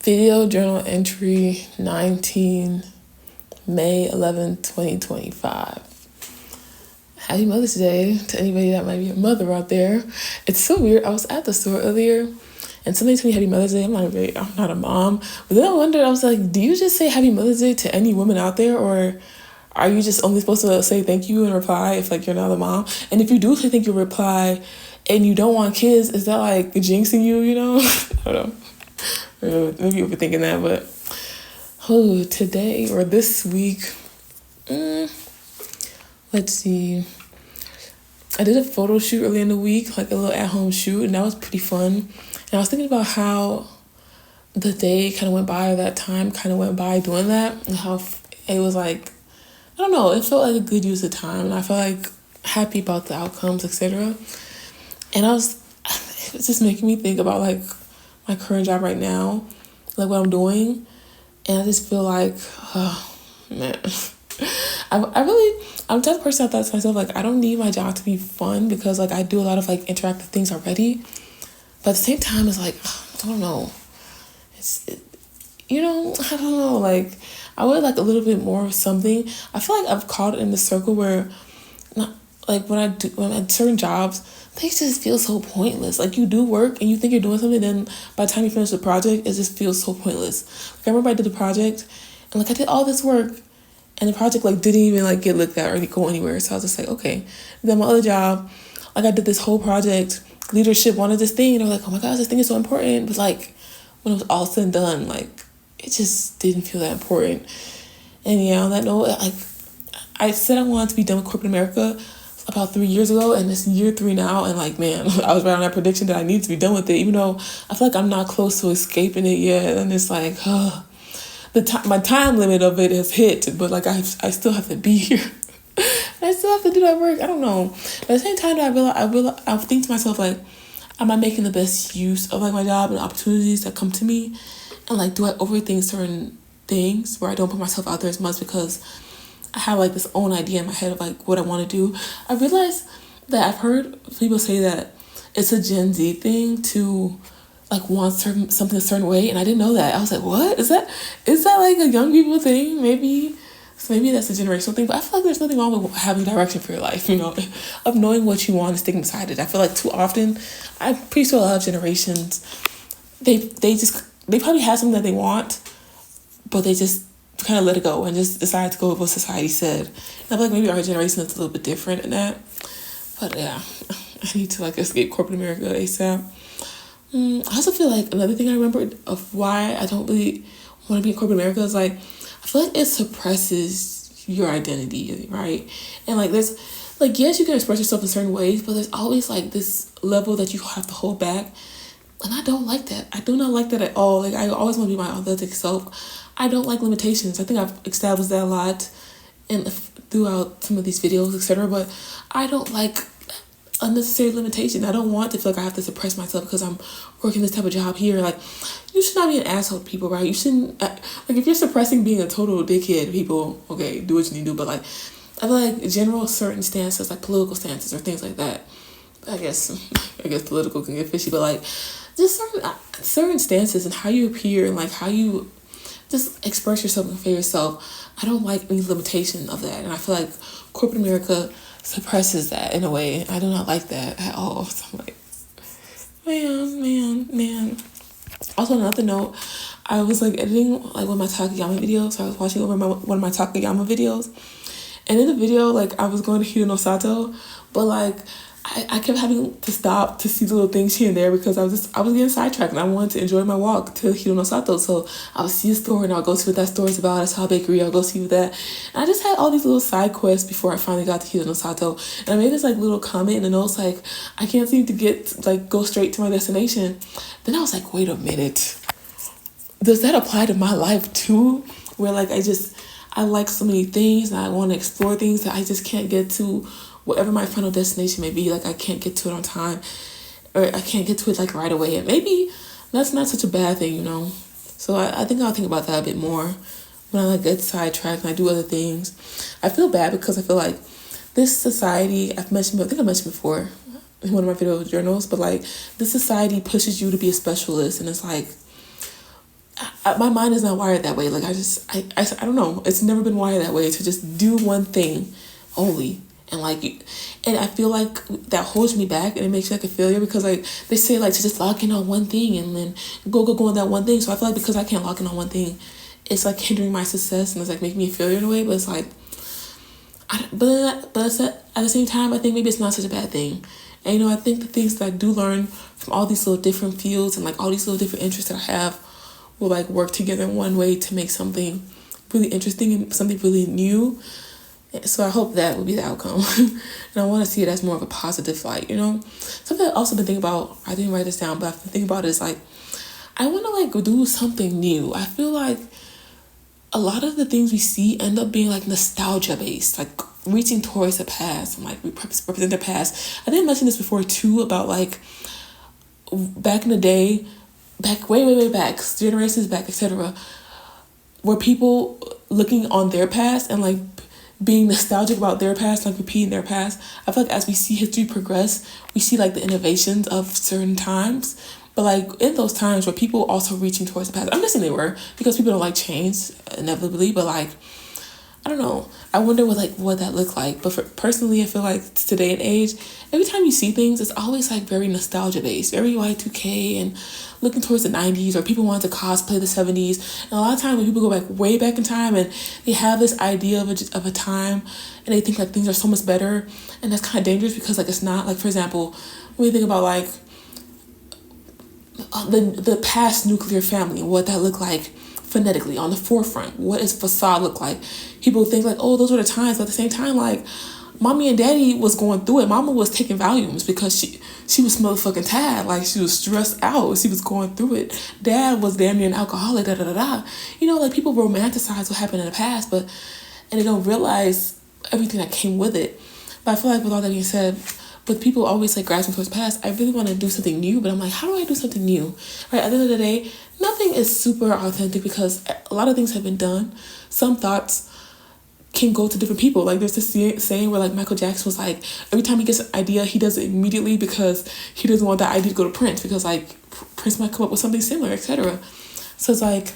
Video journal entry 19 May 11th, 2025. Happy Mother's Day to anybody that might be a mother out there. It's so weird. I was at the store earlier and somebody told me Happy Mother's Day. I'm not a mom. But then I wondered, I was like, do you just say Happy Mother's Day to any woman out there, or are you just only supposed to say thank you and reply if like you're not a mom? And if you do say thank you, reply, and you don't want kids, is that like jinxing you, you know? I don't know. Maybe you're overthinking that, but today or this week, let's see. I did a photo shoot early in the week, like a little at-home shoot, and that was pretty fun. And I was thinking about how the day kind of went by, or that time kind of went by doing that, and how it was like, I don't know, it felt like a good use of time, and I felt like happy about the outcomes, etc. And it was just making me think about like my current job right now, like what I'm doing, and I just feel like, oh man, I'm the type of person I thought to myself, like, I don't need my job to be fun because like I do a lot of like interactive things already, but at the same time it's like, I don't know, I don't know, like I would like a little bit more of something. I feel like I've caught in the circle where, not like when I'm at certain jobs, they just feel so pointless. Like you do work and you think you're doing something, then by the time you finish the project, it just feels so pointless. Like I remember I did the project and like I did all this work and the project like didn't even like get looked at or go anywhere. So I was just like, okay. And then my other job, like I did this whole project, leadership wanted this thing, and they were like, oh my gosh, this thing is so important. But like when it was all said and done, like it just didn't feel that important. And yeah, on that note, like I said I wanted to be done with corporate America about 3 years ago, and it's year 3 now, and like, man, I was right on that prediction that I need to be done with it, even though I feel like I'm not close to escaping it yet, and it's like, my time limit of it has hit, but like I still have to be here. I still have to do that work. I don't know. But at the same time, I think to myself, like, am I making the best use of like my job and opportunities that come to me? And like, do I overthink certain things where I don't put myself out there as much because I have like this own idea in my head of like what I want to do? I realized that I've heard people say that it's a Gen Z thing to like want something a certain way, and I didn't know that. I was like, what is that like a young people thing? Maybe that's a generational thing, but I feel like there's nothing wrong with having direction for your life, of knowing what you want and sticking beside it. I feel like too often, I'm pretty sure a lot of generations, they probably have something that they want, but they just kind of let it go and just decide to go with what society said. And I feel like maybe our generation is a little bit different in that. But yeah, I need to like escape corporate America ASAP. I also feel like another thing I remember of why I don't really want to be in corporate America is like, I feel like it suppresses your identity, right? And like there's like, yes, you can express yourself in certain ways, but there's always like this level that you have to hold back. And I don't like that. I do not like that at all. Like I always want to be my authentic self. I don't like limitations. I think I've established that a lot throughout some of these videos, etc. But I don't like unnecessary limitation. I don't want to feel like I have to suppress myself because I'm working this type of job here. Like, you should not be an asshole to people, right? You shouldn't, like, if you're suppressing being a total dickhead, people, okay, do what you need to do. But like, I feel like general certain stances, like political stances or things like that, I guess political can get fishy, but like just certain stances and how you appear and like how you just express yourself and for yourself, I don't like any limitation of that. And I feel like corporate America suppresses that in a way. I do not like that at all. So I'm like, man. Also, on another note, I was like editing like one of my Takayama videos. So I was watching over one of my Takayama videos. And in the video, like I was going to Hiro no Sato, but like I kept having to stop to see the little things here and there because I was getting sidetracked and I wanted to enjoy my walk to Hiro no Sato. So I would see a store and I'll go see what that store is about. I saw a bakery, I'll go see what that. And I just had all these little side quests before I finally got to Hiro no Sato. And I made this like little comment in the notes like, I can't seem to go straight to my destination. Then I was like, wait a minute. Does that apply to my life too? Where like I like so many things and I want to explore things that I just can't get to whatever my final destination may be. Like I can't get to it on time or I can't get to it like right away. And maybe that's not such a bad thing, So I think I'll think about that a bit more when I like get sidetracked and I do other things. I feel bad because I feel like this society, I think I mentioned before in one of my video journals, but like this society pushes you to be a specialist, and it's like, my mind is not wired that way. Like I don't know. It's never been wired that way to just do one thing only. And like, and I feel like that holds me back and it makes me like a failure because like they say like to just lock in on one thing and then go on that one thing. So I feel like because I can't lock in on one thing, it's like hindering my success and it's like making me a failure in a way. But it's like, but at the same time, I think maybe it's not such a bad thing. And I think the things that I do learn from all these little different fields and like all these little different interests that I have will like work together in one way to make something really interesting and something really new. So I hope that will be the outcome. And I want to see it as more of a positive light, Something I've also been thinking about, I didn't write this down, but I've been thinking about it is like, I want to like do something new. I feel like a lot of the things we see end up being like nostalgia based, like reaching towards the past and like represent the past. I didn't mention this before too about like back in the day, back way back, generations back, etc., were people looking on their past and like being nostalgic about their past, like repeating their past. I feel like as we see history progress, we see like the innovations of certain times. But like in those times where people also reaching towards the past, I'm guessing they were because people don't like change inevitably. But like, I don't know. I wonder what that looked like. But personally, I feel like today and age, every time you see things, it's always like very nostalgia based, very Y2K and looking towards the 90s, or people wanted to cosplay the 70s. And a lot of times when people go back way back in time and they have this idea of a time and they think like things are so much better, and that's kind of dangerous because like it's not. Like for example, when you think about like the past nuclear family and what that looked like phonetically on the forefront, what does facade look like? People think like, oh, those were the times, but at the same time, like mommy and daddy was going through it. Mama was taking Valiums because she was motherfucking tired, like she was stressed out, she was going through it. Dad was damn near an alcoholic, like people romanticize what happened in the past, and they don't realize everything that came with it. But I feel like with all that being said, with people always like grasping towards the past, I really want to do something new, but I'm like, how do I do something new? Right? At the end of the day, nothing is super authentic because a lot of things have been done. Some thoughts can go to different people. Like there's this saying where like Michael Jackson was like, every time he gets an idea, he does it immediately because he doesn't want that idea to go to Prince because like Prince might come up with something similar, etc. So it's like,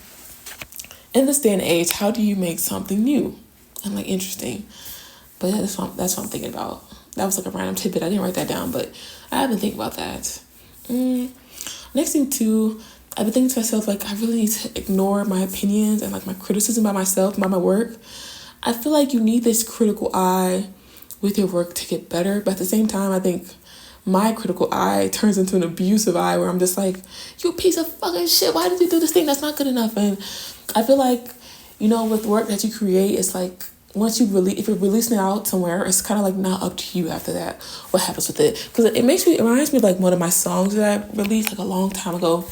in this day and age, how do you make something new and like interesting? But yeah, that's what I'm thinking about. That was like a random tidbit. I didn't write that down, but I have been thinking about that. Next thing too, I've been thinking to myself, like, I really need to ignore my opinions and like my criticism about myself, about my work. I feel like you need this critical eye with your work to get better. But at the same time, I think my critical eye turns into an abusive eye where I'm just like, you piece of fucking shit. Why did you do this thing? That's not good enough. And I feel like, with work that you create, it's like, once you if you're releasing it out somewhere, it's kind of like not up to you after that what happens with it, because it reminds me of like one of my songs that I released like a long time ago.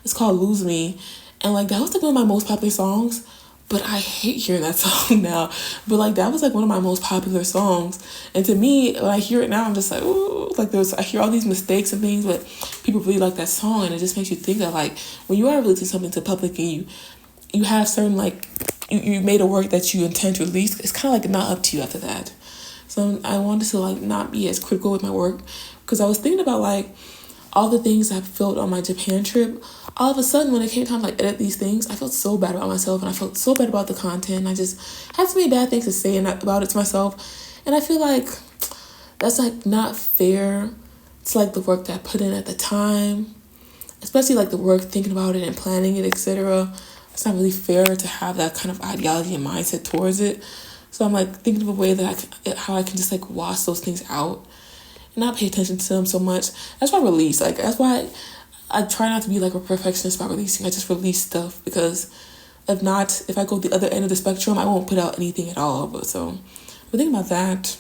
It's called Lose Me, and like that was like one of my most popular songs, but I hate hearing that song now. But like that was like one of my most popular songs, and to me when I hear it now, I'm just like, ooh, like I hear all these mistakes and things, but people really like that song, and it just makes you think that like when you are releasing something to public and you have certain like you made a work that you intend to release, it's kind of like not up to you after that. So I wanted to like not be as critical with my work, because I was thinking about like all the things I felt on my Japan trip. All of a sudden when it came time to like edit these things, I felt so bad about myself, and I felt so bad about the content. I just had so many bad things to say about it to myself, and I feel like that's like not fair to like the work that I put in at the time, especially like the work thinking about it and planning it, etc. It's not really fair to have that kind of ideology and mindset towards it. So I'm like thinking of a way that how I can just like wash those things out and not pay attention to them so much. That's why I release. Like that's why I try not to be like a perfectionist about releasing. I just release stuff, because if I go the other end of the spectrum, I won't put out anything at all. But so I'm thinking about that.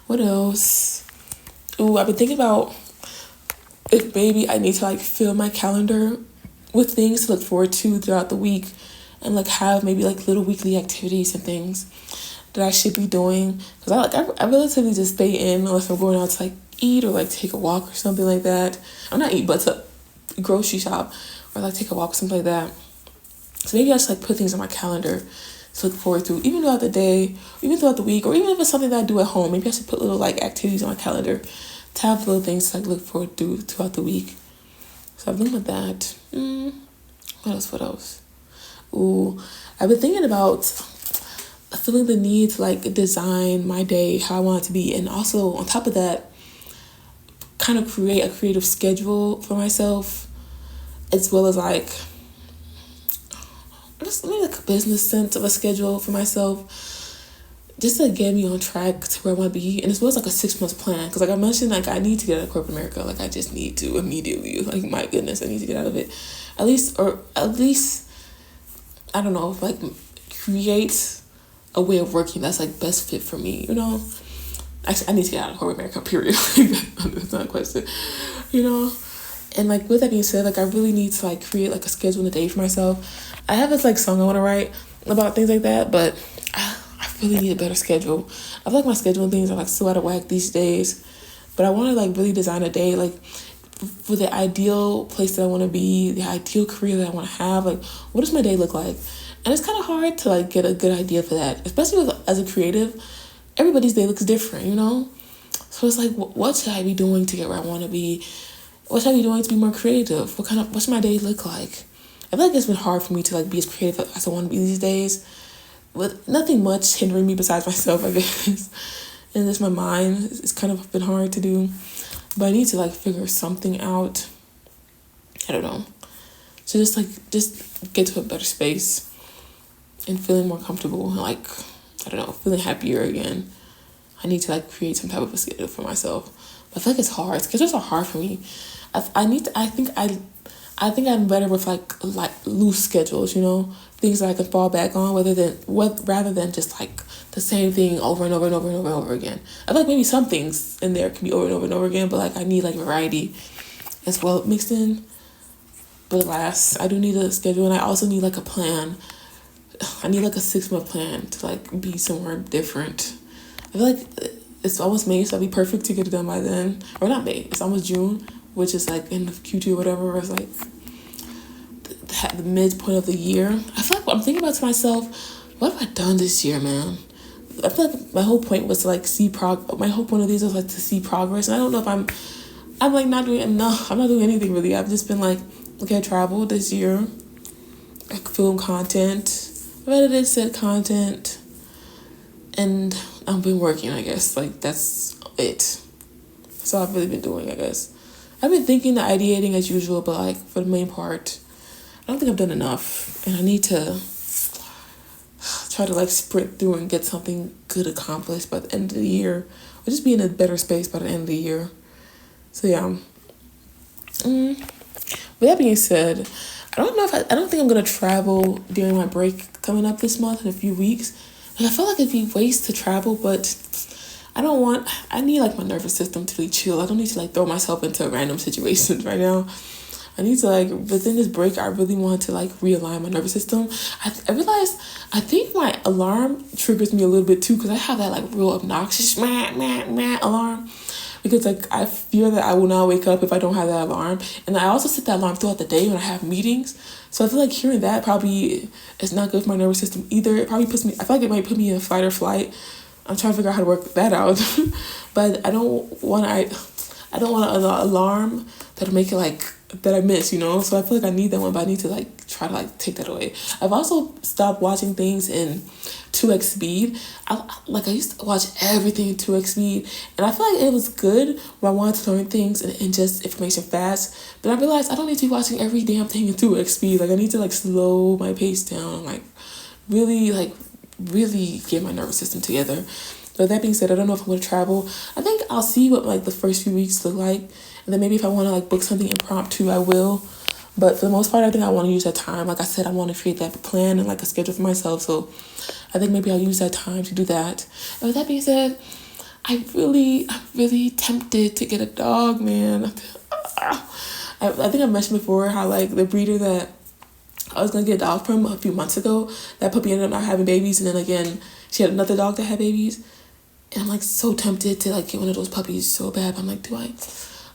What else? I've been thinking about if maybe I need to like fill my calendar with things to look forward to throughout the week, and like have maybe like little weekly activities and things that I should be doing, because I relatively just stay in unless I'm going out to like eat or like take a walk or something like that. I'm not eat, but to grocery shop or like take a walk or something like that. So maybe I just like put things on my calendar to look forward to, even throughout the day, even throughout the week, or even if it's something that I do at home. Maybe I should put little like activities on my calendar to have little things to like look forward to throughout the week. So I've been with that. What else? What else? Ooh, I've been thinking about feeling the need to like design my day how I want it to be, and also on top of that, kind of create a creative schedule for myself, as well as like just maybe like a business sense of a schedule for myself, just to get me on track to where I want to be. And as well as like a 6 month plan, because like I mentioned, like I need to get out of corporate America. Like I just need to immediately. Like my goodness, I need to get out of it, at least I don't know, like create a way of working that's like best fit for me. Actually, I need to get out of corporate America. Period. That's not a question. And like with that being said, like I really need to like create like a schedule in the day for myself. I have this like song I want to write about things like that, but I really need a better schedule. I feel like my scheduling things are like so out of whack these days, but I want to like really design a day like for the ideal place that I want to be, the ideal career that I want to have. Like, what does my day look like? And it's kind of hard to like get a good idea for that, especially as a creative. Everybody's day looks different, So it's like, what should I be doing to get where I want to be? What should I be doing to be more creative? What's my day look like? I feel like it's been hard for me to like be as creative as I want to be these days, with nothing much hindering me besides myself, I guess. And just my mind. It's kind of been hard to do, but I need to like figure something out. I don't know. So just get to a better space and feeling more comfortable and like, I don't know, feeling happier again. I need to like create some type of a schedule for myself. But I feel like it's hard. Schedules are hard for me. I think I'm better with like loose schedules, things that I can fall back on rather than just like the same thing over and over and over and over and over again. I feel like maybe some things in there can be over and over and over again, but like I need like variety as well mixed in. But alas, I do need a schedule, and I also need like a plan. I need like a 6 month plan to like be somewhere different. I feel like it's almost May, so I'll be perfect to get it done by then. Or not May, it's almost June, which is like end of Q2 or whatever, where it's like the midpoint of the year. I feel like I'm thinking about to myself, what have I done this year, man? I feel like my whole point was to like my whole point of these was like to see progress, and I don't know if I'm like not doing enough. I'm not doing anything really. I've just been like, okay, I traveled this year, I filmed content, I've edited said content, and I've been working, I guess. Like that's it. That's all I've really been doing, I guess. I've been thinking, ideating as usual, but like for the main part, I don't think I've done enough, and I need to try to like sprint through and get something good accomplished by the end of the year, or just be in a better space by the end of the year. So yeah. With that being said, I don't think I'm gonna travel during my break coming up this month in a few weeks. Like I feel like it'd be waste to travel, but I need like my nervous system to be chill. I don't need to like throw myself into random situations right now. I need to like, within this break, I really want to like realign my nervous system. I realized, I think my alarm triggers me a little bit too, because I have that like real obnoxious alarm. Because like I fear that I will not wake up if I don't have that alarm. And I also set that alarm throughout the day when I have meetings. So I feel like hearing that probably is not good for my nervous system either. It probably I feel like it might put me in fight or flight. I'm trying to figure out how to work that out. But I don't want an alarm that'll make it like that I miss, So I feel like I need that one, but I need to like try to like take that away. I've also stopped watching things in 2x speed. I used to watch everything in 2x speed, and I feel like it was good when I wanted to learn things and ingest information fast. But I realized I don't need to be watching every damn thing in 2x speed. Like I need to like slow my pace down, like really get my nervous system together. But that being said, I don't know if I'm going to travel. I think I'll see what like the first few weeks look like. And then maybe if I want to like book something impromptu, I will. But for the most part, I think I want to use that time. Like I said, I want to create that plan and like a schedule for myself. So I think maybe I'll use that time to do that. And with that being said, I'm really tempted to get a dog, man. I think I mentioned before how like the breeder that I was going to get a dog from a few months ago, that puppy ended up not having babies. And then again, she had another dog that had babies. And I'm like so tempted to like get one of those puppies so bad. But I'm like,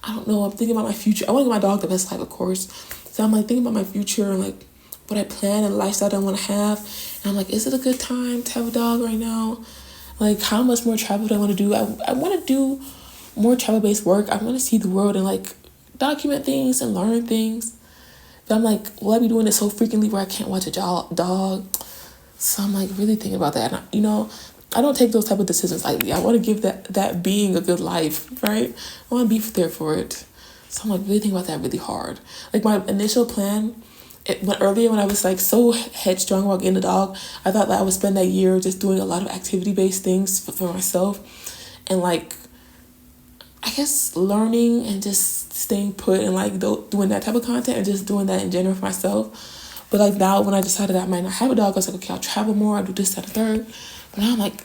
I don't know. I'm thinking about my future. I want to give my dog the best life, of course. So I'm like thinking about my future and like what I plan and the lifestyle that I want to have. And I'm like, is it a good time to have a dog right now? Like, how much more travel do I want to do? I want to do more travel-based work. I want to see the world and like document things and learn things. But I'm like, will I be doing it so frequently where I can't watch a dog? So I'm like really thinking about that. And I don't take those type of decisions lightly. I want to give that being a good life, right? I want to be there for it. So I'm like really thinking about that really hard. Like my initial plan, earlier when I was like so headstrong about getting a dog, I thought that I would spend that year just doing a lot of activity-based things for myself, and like I guess learning and just staying put and like doing that type of content and just doing that in general for myself. But like now when I decided I might not have a dog, I was like, okay, I'll travel more, I'll do this, that, and third. But now I'm like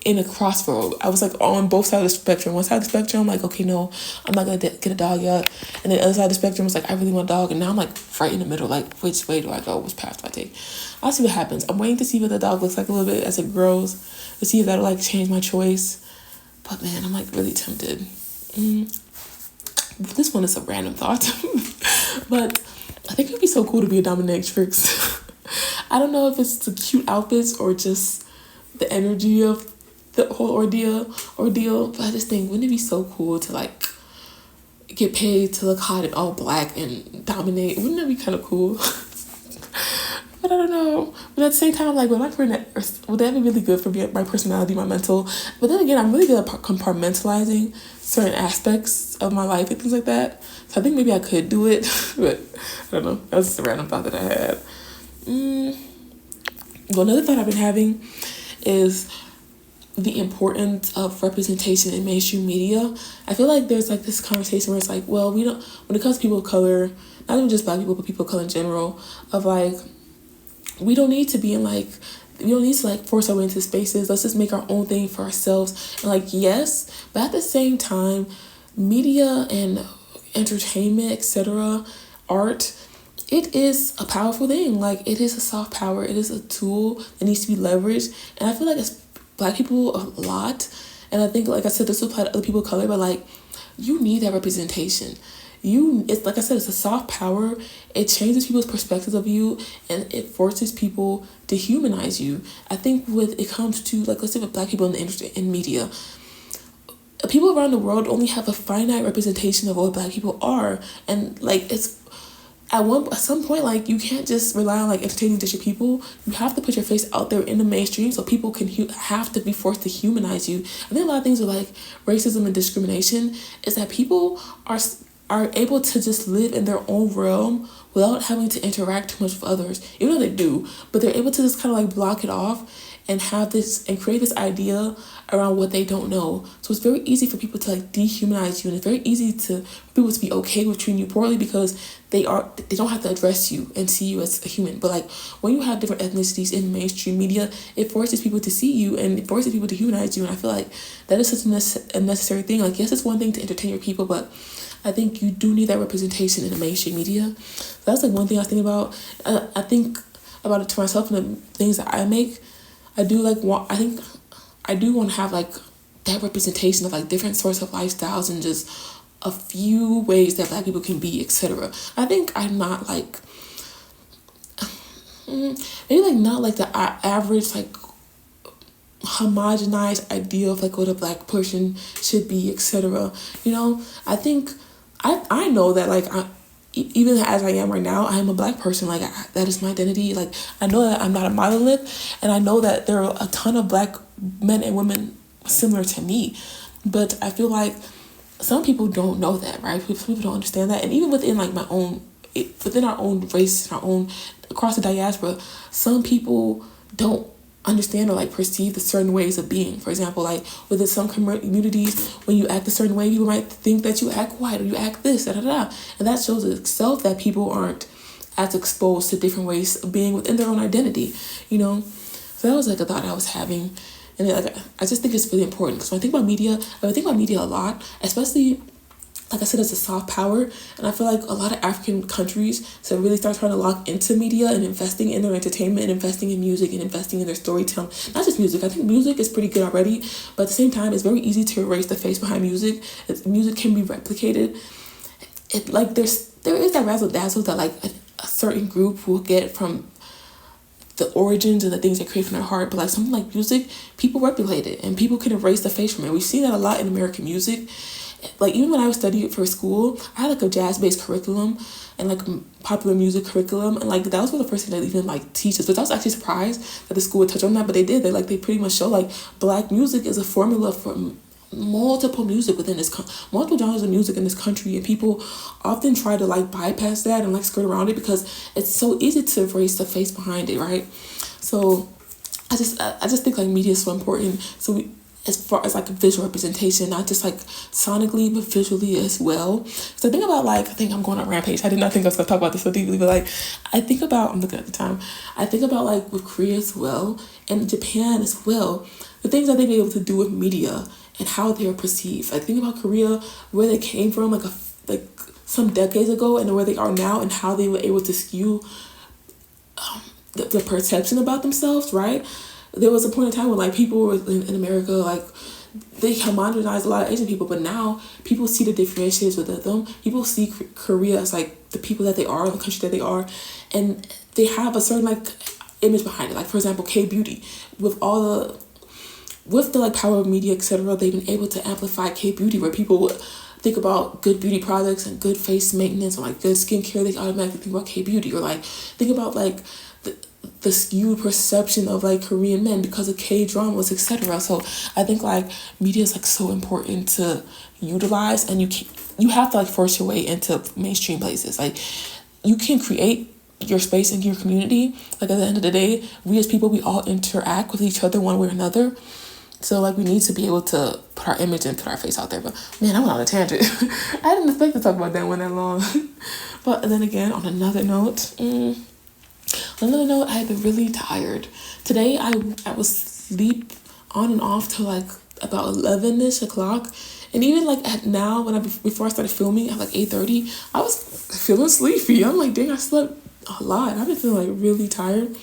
in a crossroad. I was like on both sides of the spectrum. One side of the spectrum, I'm like, okay, no, I'm not gonna get a dog yet. And then the other side of the spectrum was like, I really want a dog. And now I'm like right in the middle, like which way do I go? Which path do I take? I'll see what happens. I'm waiting to see what the dog looks like a little bit as it grows, to see if that'll like change my choice. But man, I'm like really tempted. This one is a random thought. But I think it'd be so cool to be a dominatrix. I don't know if it's the cute outfits or just the energy of the whole ordeal, but I just think, wouldn't it be so cool to like get paid to look hot in all black and dominate? Wouldn't that be kind of cool? But I don't know. But at the same time, I'm like, would that be really good for my personality, my mental? But then again, I'm really good at compartmentalizing certain aspects of my life and things like that. So I think maybe I could do it, but I don't know. That was just a random thought that I had. Well, another thought I've been having is the importance of representation in mainstream media. I feel like there's like this conversation where it's like, well, we don't, when it comes to people of color, not even just black people, but people of color in general, of like, we don't need to be in like, we don't need to like force our way into spaces. Let's just make our own thing for ourselves. And like, yes, but at the same time, media and entertainment, etc., art, it is a powerful thing. Like, it is a soft power. It is a tool that needs to be leveraged. And I feel like it's black people a lot, and I think, like I said, this will apply to other people of color, but like, you need that representation. It's like I said, it's a soft power. It changes people's perspectives of you, and it forces people to humanize you. I think when it comes to, like, let's say with black people in the industry, in media, people around the world only have a finite representation of what black people are, and like it's at some point, like, you can't just rely on like entertaining different people. You have to put your face out there in the mainstream so people can have to be forced to humanize you. I think a lot of things with like racism and discrimination is that people are able to just live in their own realm without having to interact too much with others, even though they do, but they're able to just kind of like block it off and have this and create this idea around what they don't know. So it's very easy for people to like dehumanize you, and it's very easy for people to be okay with treating you poorly because they don't have to address you and see you as a human. But like when you have different ethnicities in mainstream media, it forces people to see you and it forces people to humanize you. And I feel like that is such a necessary thing. Like, yes, it's one thing to entertain your people, but I think you do need that representation in the mainstream media. So that's like one thing I was thinking about. I think about it to myself and the things that I make. I do want to have like that representation of like different sorts of lifestyles and just a few ways that black people can be, etc. I think I'm not like maybe like not like the average like homogenized idea of like what a black person should be, etc. I think I know that like even as I am right now, I am a black person. Like, that is my identity. Like, I know that I'm not a monolith, and I know that there are a ton of black men and women similar to me. But I feel like some people don't know that, right? People don't understand that. And even within like within our own race, across the diaspora, some people don't understand or like perceive the certain ways of being. For example, like within some communities, when you act a certain way, people might think that you act white or you act this, and that shows itself that people aren't as exposed to different ways of being within their own identity. So that was like a thought I was having, and like I just think it's really important because when I think about media a lot, especially. Like I said, it's a soft power, and I feel like a lot of African countries should really start trying to lock into media and investing in their entertainment and investing in music and investing in their storytelling. Not just music. I think music is pretty good already, but at the same time, it's very easy to erase the face behind music. Music can be replicated. There is that razzle dazzle that like a certain group will get from the origins and the things they create from their heart, but like something like music, people replicate it and people can erase the face from it. We see that a lot in American music. like even when I was studying for school, I had like a jazz-based curriculum and like popular music curriculum, and like that was one of the first things they even like teach us. But I was actually surprised that the school would touch on that, but they did. They pretty much show like Black music is a formula for multiple music within this multiple genres of music in this country, and people often try to like bypass that and like skirt around it because it's so easy to erase the face behind it, right? So I just think like media is so important. So as far as like a visual representation, not just like sonically but visually as well. So I think about like, I think I'm going on a rampage. I did not think I was gonna talk about this so deeply, but like I think about, I'm looking at the time, I think about like with Korea as well and Japan as well, the things that they've been able to do with media and how they are perceived. I think about Korea, where they came from like some decades ago and where they are now, and how they were able to skew the perception about themselves, right? There was a point in time when like people were in America, like they homogenized a lot of Asian people, but now people see the differentiators within them. People see Korea as like the people that they are, the country that they are, and they have a certain like image behind it. Like for example, K-beauty, with the like power of media, etc. They've been able to amplify K-beauty, where people would think about good beauty products and good face maintenance and like good skincare, they automatically think about K-beauty, or like think about like the skewed perception of like Korean men because of K-dramas, etc. So I think like media is like so important to utilize, and you have to like force your way into mainstream places. Like you can create your space in your community. Like at the end of the day, we as people, we all interact with each other one way or another. So like we need to be able to put our image and put our face out there. But man, I went on a tangent. I didn't expect to talk about that one that long. But then again, on another note, I've been really tired. Today I was sleep on and off till like about 11ish o'clock. And even like at now, before I started filming at like 8:30, I was feeling sleepy. I'm like, dang, I slept a lot. I've been feeling like really tired.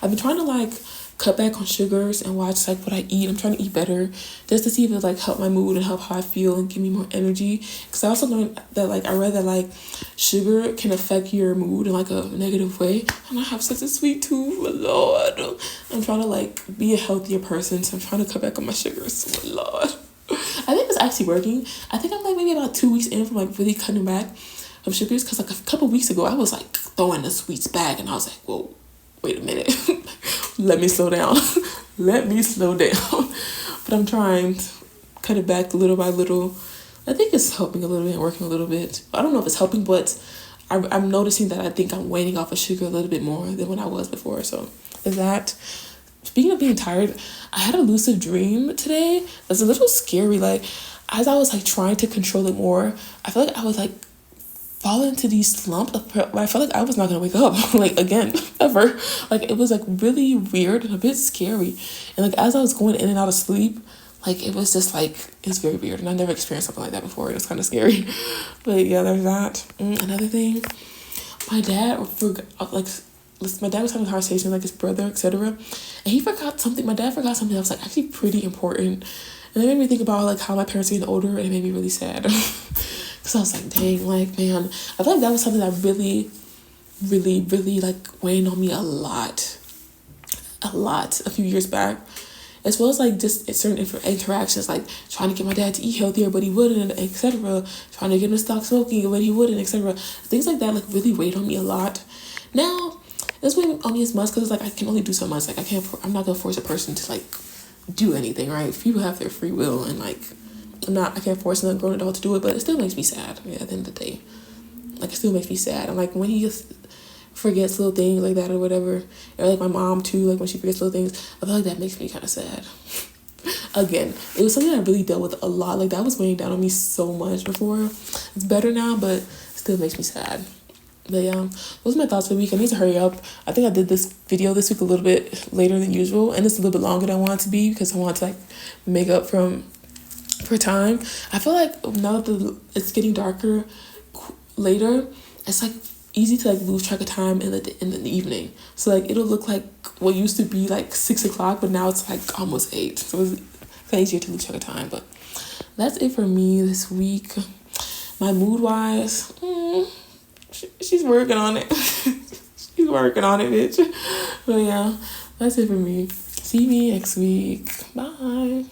I've been trying to like cut back on sugars and watch like what I eat. I'm trying to eat better just to see if it like help my mood and help how I feel and give me more energy. Because I also learned that like I read that like sugar can affect your mood in like a negative way. And I have such a sweet tooth, my Lord. I'm trying to like be a healthier person, so I'm trying to cut back on my sugars, my Lord. I think it's actually working. I think I'm like maybe about 2 weeks in from like really cutting back of sugars, because like a couple weeks ago I was like throwing the sweets back and I was like, whoa, wait a minute. Let me slow down. Let me slow down. But I'm trying to cut it back little by little. I think it's helping a little bit and working a little bit. I don't know if it's helping, but I'm noticing that I think I'm waning off of sugar a little bit more than when I was before. So is that. Speaking of being tired, I had a lucid dream today that's a little scary. Like, as I was like trying to control it more, I felt like I was like fall into these slumps. I felt like I was not gonna wake up like again ever. Like it was like really weird and a bit scary. And like as I was going in and out of sleep, like it was just like, it's very weird, and I never experienced something like that before. It was kind of scary. But yeah, there's that. Another thing, my dad forgot, like my dad was having a conversation with like his brother, etc. And he forgot something. My dad forgot something that was like actually pretty important. And it made me think about like how my parents are getting older, and it made me really sad. Because I was like, dang, like, man, I feel like that was something that really, really, really like weighed on me a lot a few years back. As well as like just certain interactions, like trying to get my dad to eat healthier, but he wouldn't, etc. Trying to get him to stop smoking, but he wouldn't, etc. Things like that like really weighed on me a lot. Now, it's weighing on me as much because like I can only do so much. Like I'm not gonna force a person to like do anything, right? People have their free will, and like I can't force another grown adult to do it, but it still makes me sad. Yeah, at the end of the day, like it still makes me sad. And like when he just forgets little things like that or whatever, or like my mom too, like when she forgets little things, I feel like that makes me kind of sad. Again, it was something that I really dealt with a lot. Like that was weighing down on me so much before. It's better now, but it still makes me sad. But yeah, those are my thoughts for the week. I need to hurry up. I think I did this video this week a little bit later than usual, and it's a little bit longer than I want it to be because I want to like make up for time. I feel like now that it's getting darker later, it's like easy to like lose track of time in the evening. So like it'll look like what used to be like 6 o'clock, but now it's like almost 8. So it's kind of easier to lose track of time. But that's it for me this week. My mood wise, she's working on it. She's working on it, bitch. But yeah, that's it for me. See me next week. Bye.